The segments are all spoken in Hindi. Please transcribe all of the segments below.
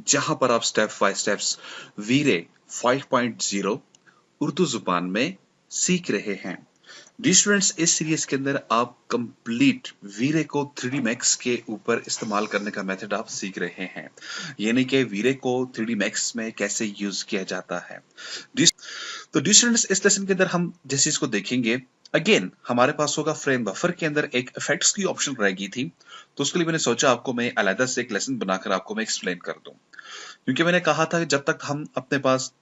जहां पर आप स्टेप बाय स्टेप्स वीरे 5.0 उर्दू जुबान में सीख रहे हैं। जी स्टूडेंट्स, इस सीरीज के अंदर आप कंप्लीट वीरे को 3D मैक्स के ऊपर इस्तेमाल करने का मेथड आप सीख रहे हैं, यानी कि वीरे को 3D मैक्स में कैसे यूज किया जाता है। तो डी स्टूडेंट्स, इस लेसन के अंदर हम जिस चीज को देखेंगे, अगेन हमारे पास होगा फ्रेम बफर के अंदर एक इफेक्ट्स की ऑप्शन रहेगी थी। तो उसके लिए मैंने सोचा आपको मैं अलग से एक लेसन बनाकर आपको मैं एक्सप्लेन कर दूं, क्योंकि मैंने कहा था कि जब तक हम अपने पास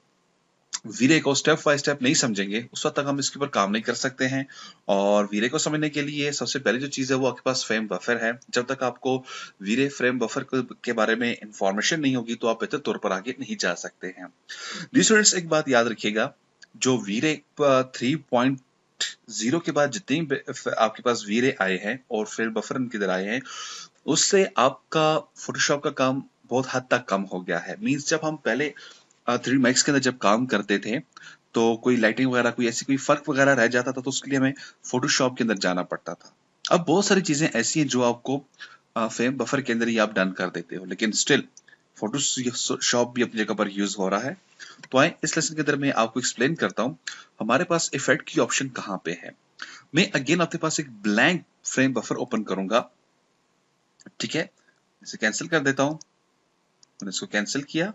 वीरे को स्टेप बाय स्टेप नहीं समझेंगे उस वक्त तक हम इसके ऊपर काम नहीं कर सकते हैं। और वीरे को समझने के लिए सबसे पहली जो चीज है वो आपके पास फ्रेम बफर है। जब तक आपको वीरे फ्रेम बफर के बारे में इंफॉर्मेशन नहीं होगी तो आप बेहतर तौर पर आगे नहीं जा सकते हैं। स्टूडेंट्स, एक बात याद रखिएगा, जो वीरे 3.0 के बाद जितने भी आपके पास वीरे आए हैं और फ्रेम बफर किधर आए हैं, उससे आपका फोटोशॉप का काम बहुत हद तक कम हो गया है। मींस जब हम पहले 3D मैक्स के अंदर जब काम करते थे तो कोई लाइटिंग वगैरह कोई ऐसी कोई फर्क वगैरह रह जाता था तो उसके लिए हमें फोटोशॉप के अंदर जाना पड़ता था। अब बहुत सारी चीजें ऐसी हैं जो आपको फ्रेम बफर के अंदर ही आप डन कर देते हो, लेकिन स्टिल फोटोशॉप भी अपनी जगह पर यूज हो रहा है। तो आए इस लेसन के अंदर मैं आपको एक्सप्लेन करता हूँ हमारे पास इफेक्ट की ऑप्शन कहाँ पे है। मैं अगेन आपके पास एक ब्लैंक फ्रेम बफर ओपन करूंगा, ठीक है। इसे कैंसिल कर देता हूं, मैंने इसको कैंसिल किया।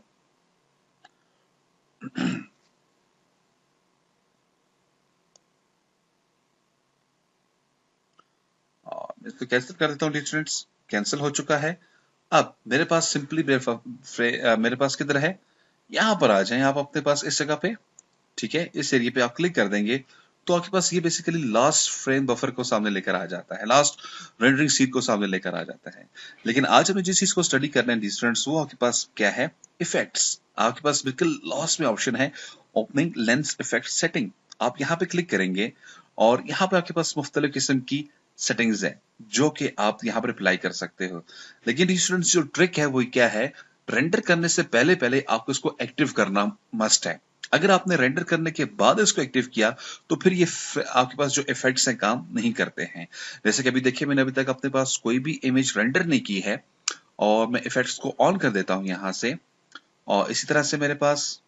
और इसको कैंसिल कर देता हूँ स्टूडेंट्स, कैंसिल हो चुका है। अब मेरे पास सिंपली मेरे पास किधर है, यहाँ पर आ जाए आप अपने पास इस जगह पे, ठीक है। इस एरिया पे आप क्लिक कर देंगे तो आपके पास ये बेसिकली लास्ट फ्रेम बफर को सामने लेकर आ जाता है, लास्ट रेंडरिंग सीट को सामने लेकर आ जाता है। लेकिन आज हमें जिस चीज को स्टडी करना है स्टूडेंट्स, वो आपके पास क्या है, इफेक्ट्स। आपके पास बिल्कुल लास्ट में ऑप्शन है ओपनिंग लेंस इफेक्ट सेटिंग। आप यहाँ पे क्लिक करेंगे और यहाँ पे आपके पास मुख्तलिफ किस्म की सेटिंग्स है जो कि आप यहाँ पर अप्लाई कर सकते हो। लेकिन स्टूडेंट्स, जो ट्रिक है वो क्या है, रेंडर करने से पहले पहले आपको इसको एक्टिव करना मस्ट है। अगर आपने रेंडर करने के बाद इसको एक्टिव किया तो फिर ये आपके पास जो इफेक्ट्स हैं काम नहीं करते हैं। जैसे कि अभी देखिए, मैंने अभी तक अपने पास कोई भी इमेज रेंडर नहीं की है और मैं इफेक्ट्स को ऑन कर देता हूं यहां से। और इसी तरह से मेरे पास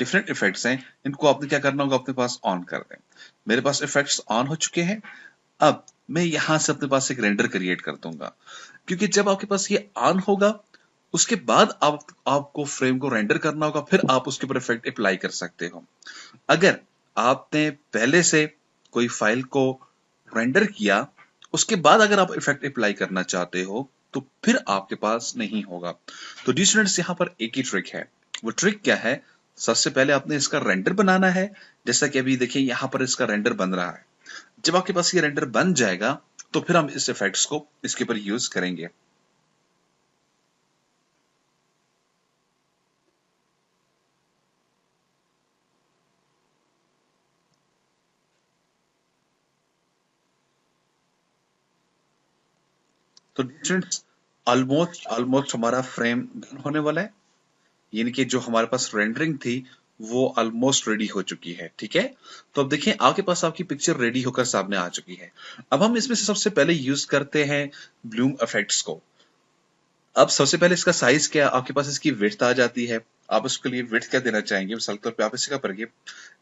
डिफरेंट इफेक्ट्स हैं, इनको आपने क्या करना होगा, अपने पास ऑन कर दें। मेरे पास इफेक्ट्स ऑन हो चुके हैं। अब मैं यहां से अपने पास एक रेंडर क्रिएट कर दूंगा, क्योंकि जब आपके पास ये ऑन होगा उसके बाद आपको फ्रेम को रेंडर करना होगा, फिर आप उसके ऊपर इफेक्ट अप्लाई कर सकते हो। अगर आपने पहले से कोई फाइल को रेंडर किया उसके बाद अगर आप इफेक्ट अप्लाई करना चाहते हो तो फिर आपके पास नहीं होगा। तो डी स्टूडेंट्स, यहाँ पर एक ही ट्रिक है। वो ट्रिक क्या है, सबसे पहले आपने इसका रेंडर बनाना है। जैसा कि अभी देखिए यहाँ पर इसका रेंडर बन रहा है। जब आपके पास ये रेंडर बन जाएगा तो फिर हम इस इफेक्ट्स को इसके ऊपर यूज करेंगे। तो स्टूडेंट्स, ऑलमोस्ट ऑलमोस्ट हमारा फ्रेम डन होने वाला है, यानी कि जो हमारे पास रेंडरिंग थी वो ऑलमोस्ट रेडी हो चुकी है, ठीक है। तो अब देखिए आपके पास आपकी पिक्चर रेडी होकर सामने आ चुकी है। अब हम इसमें से सबसे पहले यूज करते हैं ब्लूम इफेक्ट्स को। अब सबसे पहले इसका साइज क्या, आपके पास इसकी विड्थ आ जाती है। आप उसके लिए विड्थ क्या देना चाहेंगे, मिसाल के तौर पे आप इसका करेंगे,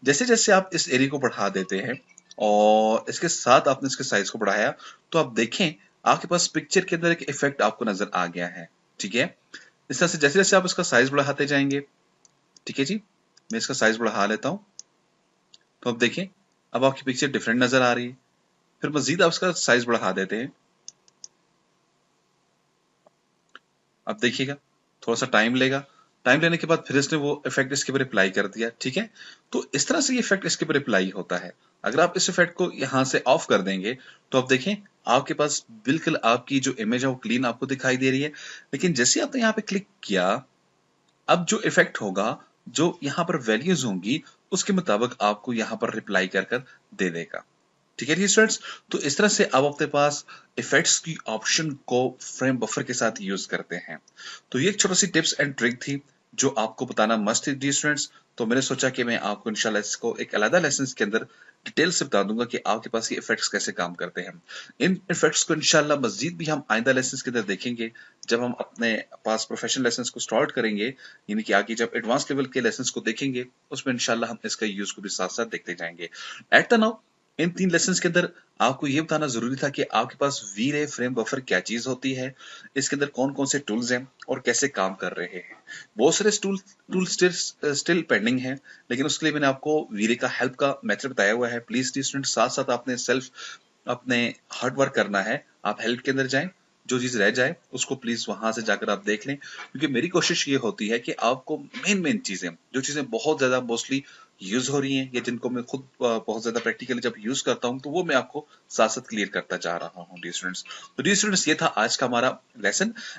जैसे जैसे आप इस एरिया को बढ़ा देते हैं और इसके साथ आपने इसके साइज को बढ़ाया तो आप देखें आपके पास पिक्चर के अंदर एक इफेक्ट आपको नजर आ गया है, ठीक है। इस तरह से जैसे जैसे आप इसका साइज बढ़ाते जाएंगे, ठीक है जी, मैं इसका साइज बढ़ा लेता हूं, तो अब देखें अब आपकी पिक्चर डिफरेंट नजर आ रही है। फिर मजीद आप इसका साइज बढ़ा देते हैं। अब देखिएगा थोड़ा सा टाइम लेगा, टाइम लेने के बाद फिर इसने वो इफेक्ट इसके ऊपर अप्लाई कर दिया, ठीक है। तो इस तरह से ये इफेक्ट इसके ऊपर अप्लाई होता है। अगर आप इस इफेक्ट को यहाँ से ऑफ कर देंगे तो आप देखें आपके पास बिल्कुल आपकी जो इमेज है वो क्लीन आपको दिखाई दे रही है। लेकिन जैसे आपने यहाँ पे क्लिक किया, अब जो इफेक्ट होगा, जो यहाँ पर वैल्यूज होंगी उसके मुताबिक आपको यहाँ पर रिप्लाई कर कर दे देगा, ठीक है जी स्टूडेंट्स। तो इस तरह से आप अपने पास इफेक्ट्स की ऑप्शन को फ्रेम बफर के साथ यूज करते हैं। तो ये एक छोटी सी टिप्स एंड ट्रिक थी जो आपको बताना मस्ट थी डी स्टूडेंट्स। तो मैंने सोचा कि मैं आपको इंशाल्लाह इसको एक अलग लेसन के अंदर डिटेल से बता दूंगा कि आपके पास ये इफेक्ट्स कैसे काम करते हैं। इन इफेक्ट्स को इंशाल्लाह मजीद भी हम आइंदा लेसन के अंदर देखेंगे, जब हम अपने पास प्रोफेशनल लेसन को स्टार्ट करेंगे, यानी कि आगे जब एडवांस लेवल के लेसन को देखेंगे, उसमें इंशाल्लाह हम इसका यूज को भी साथ साथ देखते जाएंगे। At the now in 3 lessons के अंदर आपको ये बताना जरूरी था कि आपके पास वी-रे फ्रेम बफर क्या चीज होती है, इसके अंदर कौन कौन से टूल्स हैं और कैसे काम कर रहे हैं। बहुत सारे टूल स्टिल पेंडिंग हैं, लेकिन उसके लिए मैंने आपको वी-रे का हेल्प का मेथड बताया हुआ है। प्लीज स्टूडेंट साथ साथ आपने सेल्फ अपने हार्ड वर्क करना है, आप हेल्प के अंदर जाएं, जो चीज रह जाए उसको प्लीज वहां से जाकर आप देख लें, क्योंकि मेरी कोशिश ये होती है कि आपको मेन चीजें, जो चीजें बहुत ज्यादा मोस्टली यूज हो रही हैं या जिनको मैं खुद बहुत ज्यादा प्रैक्टिकली जब यूज करता हूं, तो वो मैं आपको साथ साथ क्लियर करता जा रहा हूँ डी स्टूडेंट्स। तो डी स्टूडेंट्स ये था आज का हमारा लेसन।